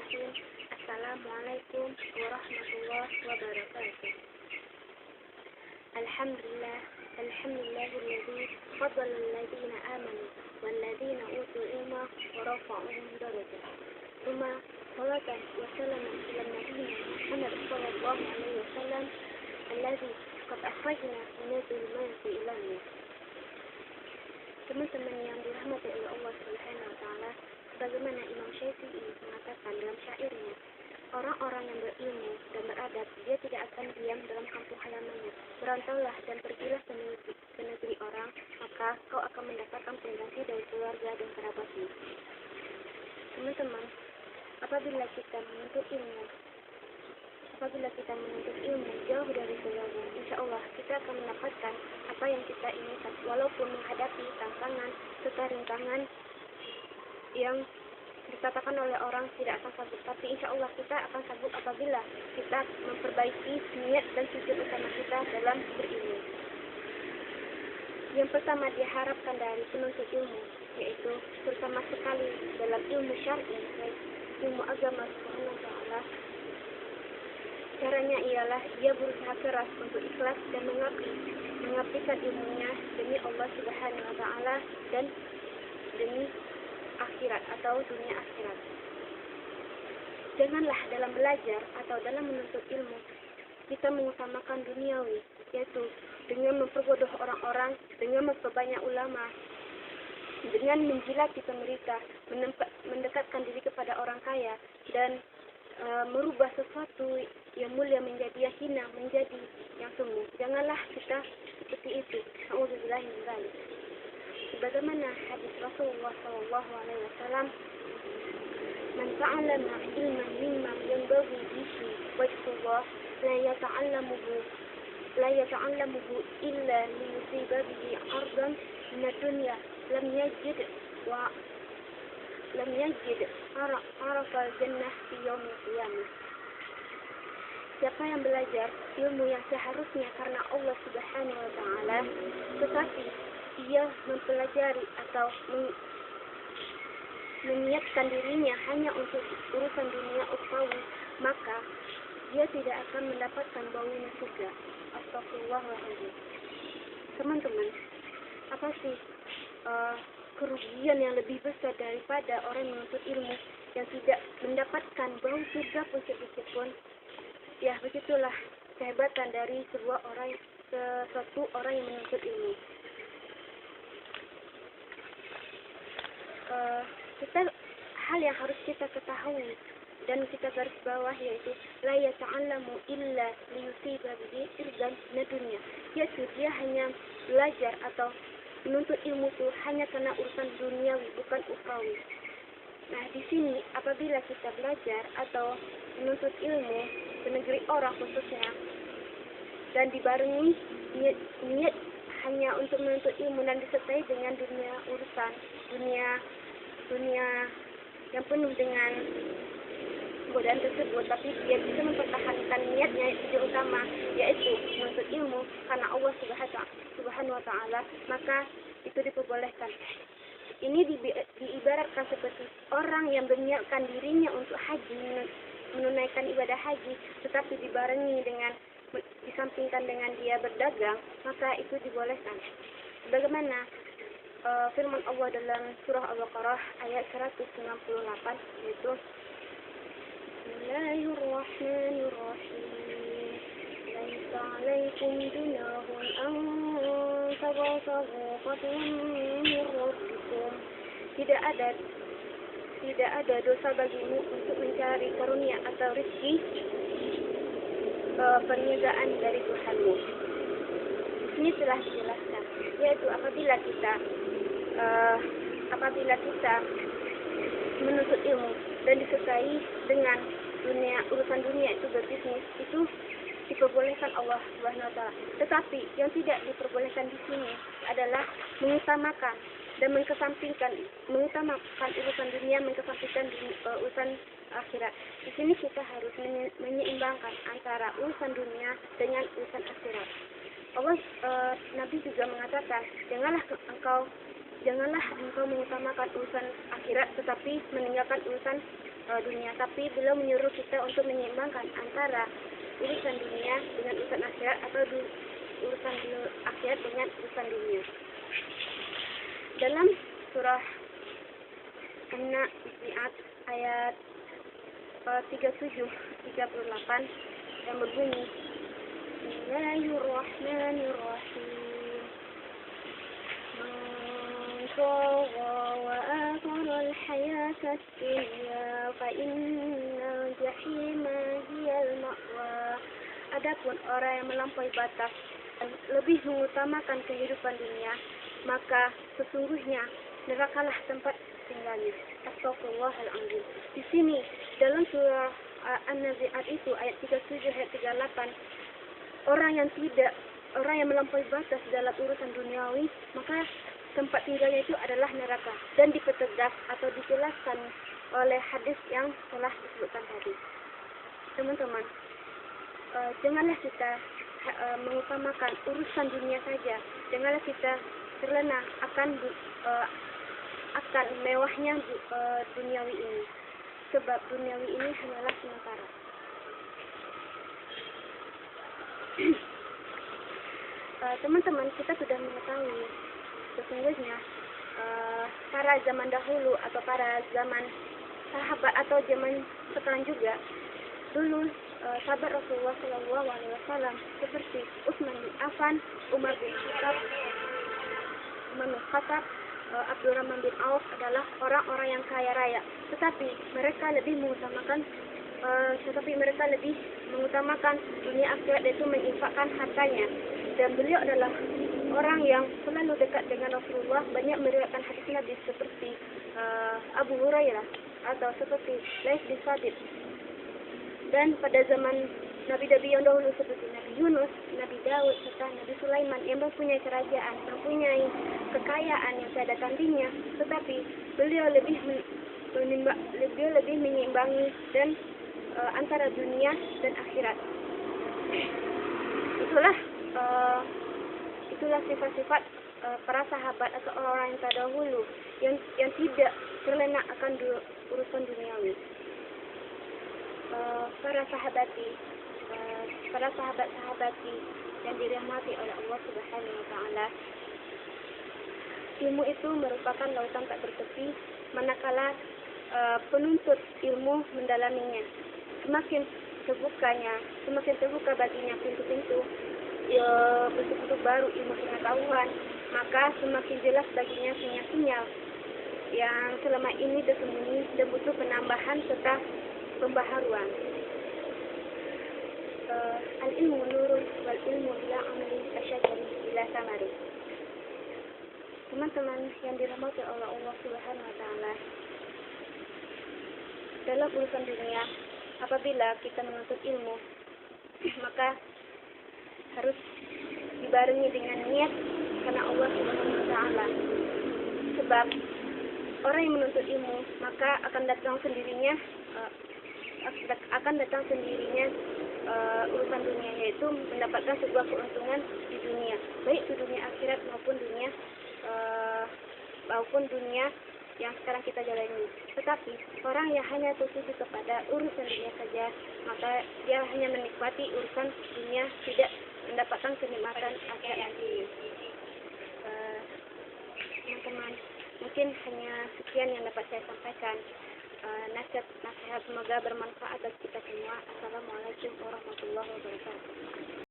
Bismillahirrahmanirrahim. Assalamualaikum warahmatullahi wabarakatuh. Alhamdulillahilladzi faddala alladziina aamanu walladziina utul ilma wa rafa'ahum darajat. Tsumma salatan wa salaman ala nabiyyina Muhammad sallallahu alaihi wasallam alladzi qad akhrajna min adh-dhulumati ila an-nur. Teman-teman yang dirahmati oleh Allah Subhanahu wa taala, bagaimana Imam Syafi'i mengatakan dalam syairnya, orang-orang yang berilmu dan beradab, dia tidak akan diam dalam kampung halamannya. Berantaulah dan pergilah ke negeri orang, maka kau akan mendapatkan pengganti dari keluarga dan kerabatmu. Teman-teman, apabila kita menuntut ilmu jauh dari keluarga, insya Allah kita akan mendapatkan apa yang kita inginkan, walaupun menghadapi tantangan serta rintangan yang dikatakan oleh orang tidak akan sanggup, tapi insya Allah kita akan sanggup apabila kita memperbaiki niat dan tujuan utama kita dalam berilmu. Yang pertama diharapkan dari penuntut ilmu, yaitu terutama sekali dalam ilmu syar'i, ilmu agama Subhanahu wa taala. Caranya ialah dia berusaha keras untuk ikhlas dan mengabdikan ilmunya demi Allah Subhanahu wa taala dan demi akhirat atau dunia akhirat. Janganlah dalam belajar atau dalam menuntut ilmu kita mengutamakan duniawi, yaitu dengan memperbodoh orang-orang, dengan memperbanyak ulama, dengan menjilati pemerintah, mendekatkan diri kepada orang kaya, dan merubah sesuatu yang mulia menjadi yang hina, menjadi yang semu. Janganlah kita seperti itu. A'udzubillahi min dzalik. Sebagaimana hadis Rasulullah SAW, "Man ta'allama ilman mimma yanbaghi bihi wajhullah la yata'allamuhu illa liyusiba bihi 'ardan min ad-dunya lam yajid arafal jannah fi yaumil qiyamah." Siapa yang belajar ilmu yang seharusnya karena Allah Subhanahu wa taala, tetapi ia mempelajari atau menyiapkan dirinya hanya untuk urusan dunia ukhrawi, maka dia tidak akan mendapatkan baunya surga. Astagfirullahaladzim. Teman-teman, apa sih kerugian yang lebih besar daripada orang yang menuntut ilmu yang tidak mendapatkan bau surga pun sedikit pun? Ya, begitulah kehebatan dari sesuatu orang yang menuntut ilmu. Hal yang harus kita ketahui dan kita garis bawah yaitu la yata'allamu illa liyusiba bihi irdan dunya, yaitu dia hanya belajar atau menuntut ilmu itu hanya karena urusan duniawi, bukan ukhrawi. Nah, di sini apabila kita belajar atau menuntut ilmu ke negeri orang khususnya dan dibarengi niat hanya untuk menuntut ilmu dan disertai dengan urusan dunia yang penuh dengan godaan tersebut, tapi dia bisa mempertahankan niatnya yang utama, yaitu menuntut ilmu karena Allah Subhanahu wa taala, maka itu diperbolehkan. Ini diibaratkan seperti orang yang berniatkan dirinya untuk haji, menunaikan ibadah haji, tetapi dibarengi dengan disampingkan dengan dia berdagang, maka itu dibolehkan. Sebagaimana firman Allah dalam surah Al-Baqarah ayat 198, yaitu Bismillahirrahmanirrahim. Laisa 'alaikum junahun an tabtaghu fadlan min rabbikum. Tidak ada dosa bagimu untuk mencari karunia atau rezeki perniagaan dari Tuhanmu. Ini telah dijelaskan, yaitu apabila kita menuntut ilmu dan disertai dengan urusan dunia itu berbisnis, itu diperbolehkan Allah Subhanahu wa taala. Tetapi yang tidak diperbolehkan di sini adalah mengutamakan urusan dunia, mengesampingkan urusan akhirat. Di sini kita harus menyeimbangkan antara urusan dunia dengan urusan akhirat. Nabi juga mengatakan, janganlah engkau mengutamakan urusan akhirat tetapi meninggalkan urusan dunia, tapi beliau menyuruh kita untuk menyeimbangkan antara urusan dunia dengan urusan akhirat, atau urusan akhirat dengan urusan dunia. Dalam surah An-Nazi'at ayat 37-38 yang berbunyi, Bismillahirrahmanirrahim. Man tagha wa athara al-hayata ad-dunya fa innal jahima hiyal ma'wa. Adapun orang yang melampaui batas dan lebih mengutamakan kehidupan dunia, maka sesungguhnya nerakalah tempat tinggalnya. Astagfirullahaladzim. Di sini dalam surah An-Nazi'at itu ayat 37 ayat 38, orang yang melampaui batas dalam urusan duniawi, maka tempat tinggalnya itu adalah neraka, dan dipertegas atau dijelaskan oleh hadis yang telah disebutkan tadi. Teman-teman, janganlah kita mengutamakan urusan dunia saja. Janganlah kita terlena akan mewahnya duniawi ini, sebab duniawi ini hanyalah sementara. Teman-teman, kita sudah mengetahui sesungguhnya para zaman dahulu atau para zaman sahabat atau zaman sekarang juga, dulu sahabat Rasulullah SAW seperti Utsman bin Affan, Umar bin Khattab, Abdurrahman bin Auf adalah orang-orang yang kaya raya, tetapi mereka lebih mengutamakan dunia akhirat, yaitu menginfakkan hartanya. Dan beliau adalah orang yang selalu dekat dengan Rasulullah, banyak meriwayatkan hadis Nabi seperti Abu Hurairah atau seperti Laits bin Sa'd. Dan pada zaman Nabi-Nabi yang dahulu seperti Nabi Yunus, Nabi Daud, serta Nabi Sulaiman yang mempunyai kerajaan, mempunyai kekayaan yang tiada tandingnya, tetapi beliau lebih menyeimbangi dan antara dunia dan akhirat. Itulah sifat-sifat para sahabat atau orang-orang yang terdahulu yang tidak terlena akan urusan duniawi. Para sahabat-sahabati yang dirahmati oleh Allah Subhanahu wa Ta'ala, ilmu itu merupakan lautan tak bertepi manakala penuntut ilmu mendalaminya. Semakin terbuka baginya pintu-pintu baru ilmu pengetahuan, maka semakin jelas baginya sinyal-sinyal yang selama ini tersembunyi dan butuh penambahan serta pembaharuan. Al-ilmu nurun wal ilmu ila amali asyajari ila samari. Teman-teman yang dirahmati oleh Allah Subhanahu wa Ta'ala, dalam urusan dunia, apabila kita menuntut ilmu, maka harus dibarengi dengan niat karena Allah Subhanahu wa Ta'ala. Sebab orang yang menuntut ilmu, maka akan datang sendirinya urusan dunia, yaitu mendapatkan sebuah keuntungan di dunia, baik di dunia akhirat maupun dunia yang sekarang kita jalani. Tetapi orang yang hanya tertuju kepada urusan dunia saja, maka dia hanya menikmati urusan dunia, tidak mendapatkan kenikmatan akhirat nanti. Teman-teman, mungkin hanya sekian yang dapat saya sampaikan. Nasihat semoga bermanfaat bagi kita semua. Assalamualaikum warahmatullahi wabarakatuh.